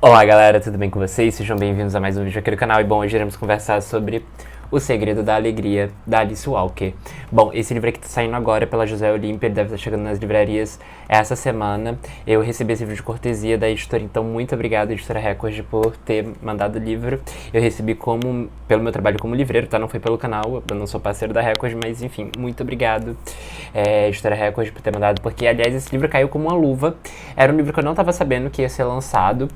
Olá galera, tudo bem com vocês? Sejam bem-vindos a mais um vídeo aqui do canal. E bom, hoje iremos conversar sobre O Segredo da Alegria, da Alice Walker. Bom, esse livro aqui tá saindo agora pela José Olímpia, ele deve estar chegando nas livrarias essa semana. Eu recebi esse livro de cortesia da editora, então muito obrigado, editora Record, por ter mandado o livro. Eu recebi pelo meu trabalho como livreiro, tá? Não foi pelo canal, eu não sou parceiro da Record, mas enfim, muito obrigado, editora Record, por ter mandado, porque aliás esse livro caiu como uma luva. Era um livro que eu não tava sabendo que ia ser lançado.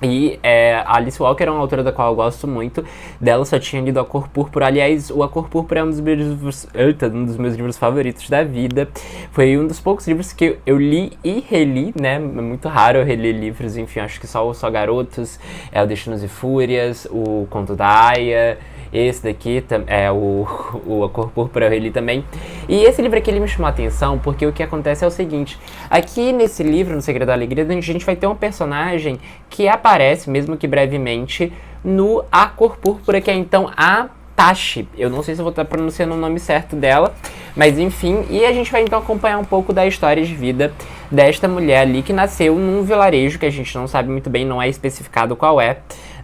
E a Alice Walker é uma autora da qual eu gosto muito. Dela só tinha lido A Cor Púrpura. Aliás, o A Cor Púrpura é um dos meus livros favoritos da vida. Foi um dos poucos livros que eu li e reli, né? É muito raro eu reler livros, enfim, acho que só Garotos, O Destinos e Fúrias, o Conto da Aia. Esse daqui é A Cor Púrpura, eu reli também. E esse livro aqui, ele me chamou a atenção porque o que acontece é o seguinte. Aqui nesse livro, No Segredo da Alegria, a gente vai ter um personagem que aparece, mesmo que brevemente, no A Cor Púrpura, que é então a Tashi. Eu não sei se eu vou estar pronunciando o nome certo dela, mas enfim. E a gente vai então acompanhar um pouco da história de vida desta mulher ali, que nasceu num vilarejo que a gente não sabe muito bem, não é especificado qual é,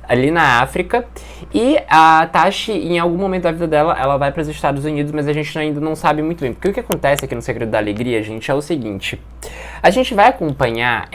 ali na África. E a Tashi, em algum momento da vida dela, ela vai para os Estados Unidos, mas a gente ainda não sabe muito bem. Porque o que acontece aqui no Segredo da Alegria, gente, é o seguinte. A gente vai acompanhar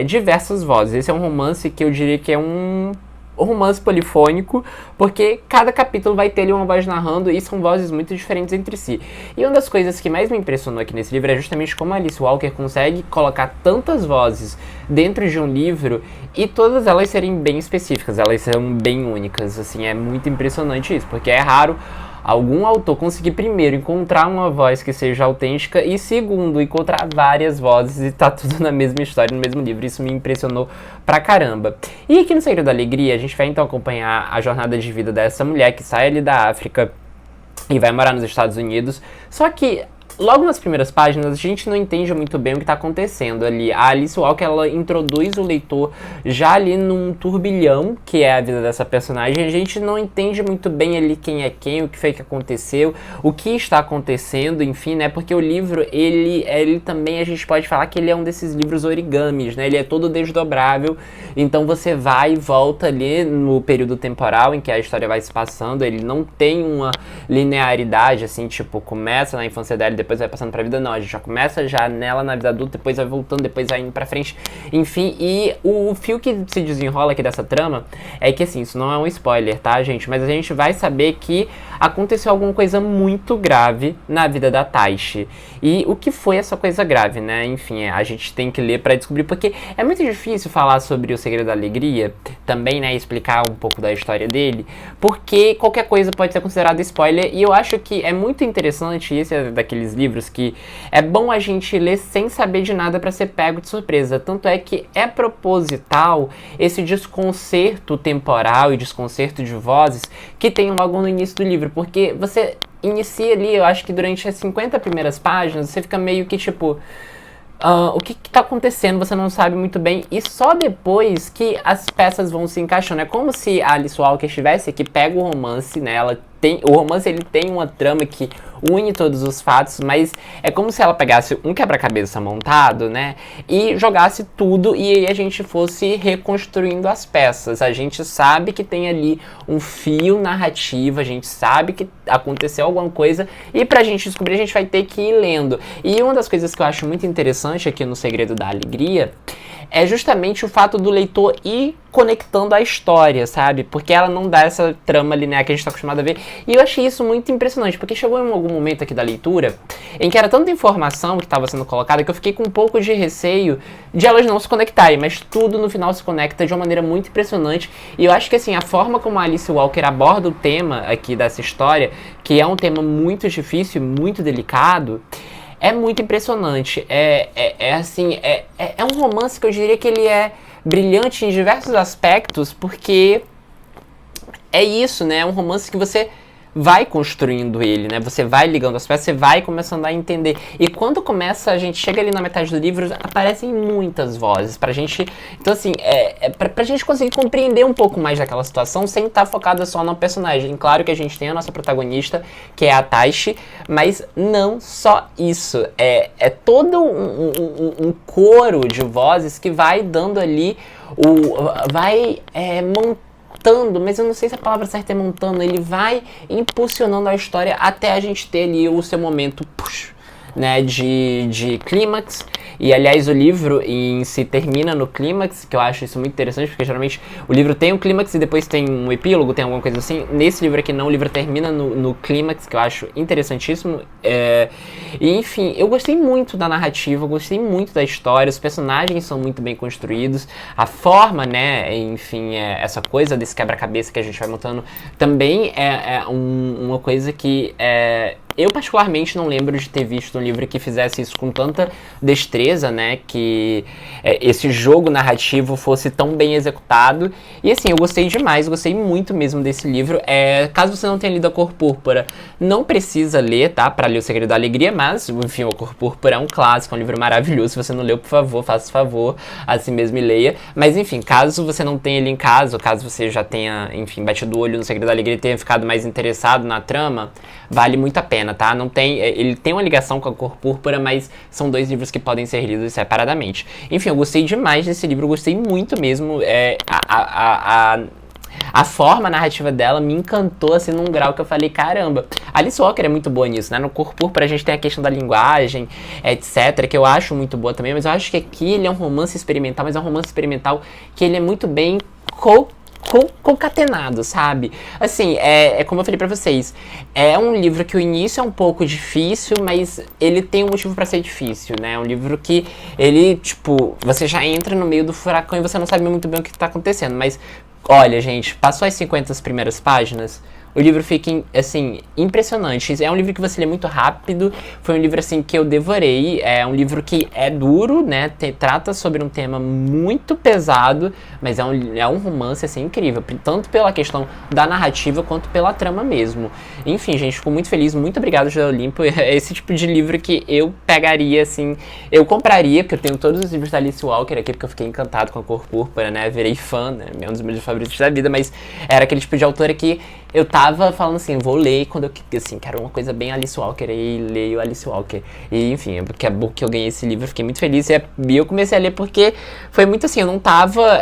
diversas vozes. Esse é um romance que eu diria que é um romance polifônico, porque cada capítulo vai ter ali uma voz narrando e são vozes muito diferentes entre si. E uma das coisas que mais me impressionou aqui nesse livro é justamente como a Alice Walker consegue colocar tantas vozes dentro de um livro e todas elas serem bem específicas, elas são bem únicas, assim, é muito impressionante isso, porque é raro algum autor conseguir, primeiro, encontrar uma voz que seja autêntica e, segundo, encontrar várias vozes e tá tudo na mesma história, no mesmo livro. Isso me impressionou pra caramba. E aqui no Segredo da Alegria, a gente vai então acompanhar a jornada de vida dessa mulher que sai ali da África e vai morar nos Estados Unidos. Só que logo nas primeiras páginas, a gente não entende muito bem o que está acontecendo ali. A Alice Walker, ela introduz o leitor já ali num turbilhão, que é a vida dessa personagem. A gente não entende muito bem ali quem é quem, o que foi que aconteceu, o que está acontecendo, enfim, né? Porque o livro, ele também, a gente pode falar que ele é um desses livros origamis, né? Ele é todo desdobrável, então você vai e volta ali no período temporal em que a história vai se passando. Ele não tem uma linearidade, assim, tipo, começa na infância dela e depois vai passando pra vida, não, a gente já começa já nela na vida adulta, depois vai voltando, depois vai indo pra frente, enfim. E o fio que se desenrola aqui dessa trama é que, assim, isso não é um spoiler, tá, gente, mas a gente vai saber que aconteceu alguma coisa muito grave na vida da Tashi. E o que foi essa coisa grave, né? Enfim, a gente tem que ler pra descobrir, porque é muito difícil falar sobre O Segredo da Alegria, também, né, explicar um pouco da história dele, porque qualquer coisa pode ser considerada spoiler, e eu acho que é muito interessante, esse é daqueles livros que é bom a gente ler sem saber de nada para ser pego de surpresa. Tanto é que é proposital esse desconcerto temporal e desconcerto de vozes que tem logo no início do livro, porque você inicia ali, eu acho que durante as 50 primeiras páginas, você fica meio que tipo... o que tá acontecendo, você não sabe muito bem, e só depois que as peças vão se encaixando. É como se a Alice Walker estivesse aqui, pega o romance, né, o romance, ele tem uma trama que une todos os fatos, mas é como se ela pegasse um quebra-cabeça montado, né, e jogasse tudo, e aí a gente fosse reconstruindo as peças. A gente sabe que tem ali um fio narrativo, a gente sabe que aconteceu alguma coisa, e pra gente descobrir a gente vai ter que ir lendo. E uma das coisas que eu acho muito interessante aqui no Segredo da Alegria é justamente o fato do leitor ir conectando a história, sabe? Porque ela não dá essa trama linear que a gente tá acostumado a ver. E eu achei isso muito impressionante, porque chegou em algum momento aqui da leitura em que era tanta informação que estava sendo colocada que eu fiquei com um pouco de receio de elas não se conectarem, mas tudo no final se conecta de uma maneira muito impressionante. E eu acho que, assim, a forma como a Alice Walker aborda o tema aqui dessa história, que é um tema muito difícil, muito delicado, é muito impressionante. É um romance que eu diria que ele é brilhante em diversos aspectos, porque é isso, né? É um romance que você vai construindo ele, né? Você vai ligando as peças, você vai começando a entender. E quando começa, a gente chega ali na metade do livro, aparecem muitas vozes pra gente. Então, assim, pra gente conseguir compreender um pouco mais daquela situação sem estar focada só no personagem. Claro que a gente tem a nossa protagonista, que é a Taishi, mas não só isso. É todo um coro de vozes que vai dando ali vai montando, mas eu não sei se a palavra certa é montando, ele vai impulsionando a história até a gente ter ali o seu momento, push, né, de clímax. E aliás, o livro em si termina no clímax, que eu acho isso muito interessante, porque geralmente o livro tem um clímax e depois tem um epílogo, tem alguma coisa assim. Nesse livro aqui não, o livro termina no clímax, que eu acho interessantíssimo. E enfim, eu gostei muito da narrativa, eu gostei muito da história, os personagens são muito bem construídos, a forma, né, enfim, essa coisa desse quebra-cabeça que a gente vai montando também uma coisa que eu particularmente não lembro de ter visto um livro que fizesse isso com tanta destreza, né, que esse jogo narrativo fosse tão bem executado. E assim, eu gostei demais, gostei muito mesmo desse livro. Caso você não tenha lido A Cor Púrpura, não precisa ler, tá, pra ler O Segredo da Alegria, mas, enfim, A Cor Púrpura é um clássico, é um livro maravilhoso. Se você não leu, por favor, faça favor, assim mesmo e leia. Mas, enfim, caso você não tenha ele em casa, ou caso você já tenha, enfim, batido o olho no Segredo da Alegria e tenha ficado mais interessado na trama, vale muito a pena, tá? Não tem, ele tem uma ligação com A Cor Púrpura, mas são dois livros que podem ser lidos separadamente. Enfim, eu gostei demais desse livro, eu gostei muito mesmo. A forma narrativa dela me encantou, assim, num grau que eu falei, caramba. Alice Walker é muito boa nisso, né? No Cor Púrpura a gente tem a questão da linguagem, etc., que eu acho muito boa também, mas eu acho que aqui ele é um romance experimental, mas é um romance experimental que ele é muito bem concatenado, sabe? Assim, como eu falei pra vocês, é um livro que o início é um pouco difícil, mas ele tem um motivo pra ser difícil, né? É um livro que ele, tipo, você já entra no meio do furacão e você não sabe muito bem o que tá acontecendo, mas olha, gente, passou as 50 primeiras páginas, o livro fica, assim, impressionante. É um livro que você lê muito rápido, foi um livro, assim, que eu devorei. É um livro que é duro, né, trata sobre um tema muito pesado, mas é um romance, assim, incrível, tanto pela questão da narrativa quanto pela trama mesmo. Enfim, gente, fico muito feliz, muito obrigado, José Olímpio. É esse tipo de livro que eu pegaria, assim, eu compraria, porque eu tenho todos os livros da Alice Walker aqui, porque eu fiquei encantado com A Cor Púrpura, né, virei fã, né, é um dos meus favoritos da vida, mas era aquele tipo de autora que eu tava falando assim, vou ler quando eu, assim, quero uma coisa bem Alice Walker, e leio Alice Walker. E, enfim, porque é bom que eu ganhei esse livro, eu fiquei muito feliz. E eu comecei a ler porque foi muito assim, eu não tava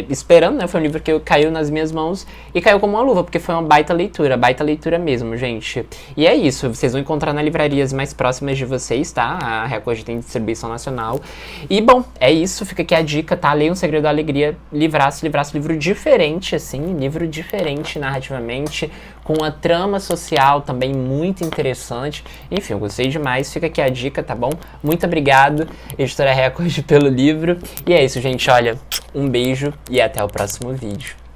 esperando, né? Foi um livro que caiu nas minhas mãos e caiu como uma luva, porque foi uma baita leitura mesmo, gente. E é isso, vocês vão encontrar nas livrarias mais próximas de vocês, tá? A Record tem distribuição nacional. E, bom, é isso, fica aqui a dica, tá? Leia Um Segredo da Alegria, livraço, livro diferente, assim, livro diferente narrativamente, com uma trama social também muito interessante. Enfim, eu gostei demais, fica aqui a dica, tá bom? Muito obrigado, Editora Record, pelo livro. E é isso, gente, olha, um beijo e até o próximo vídeo.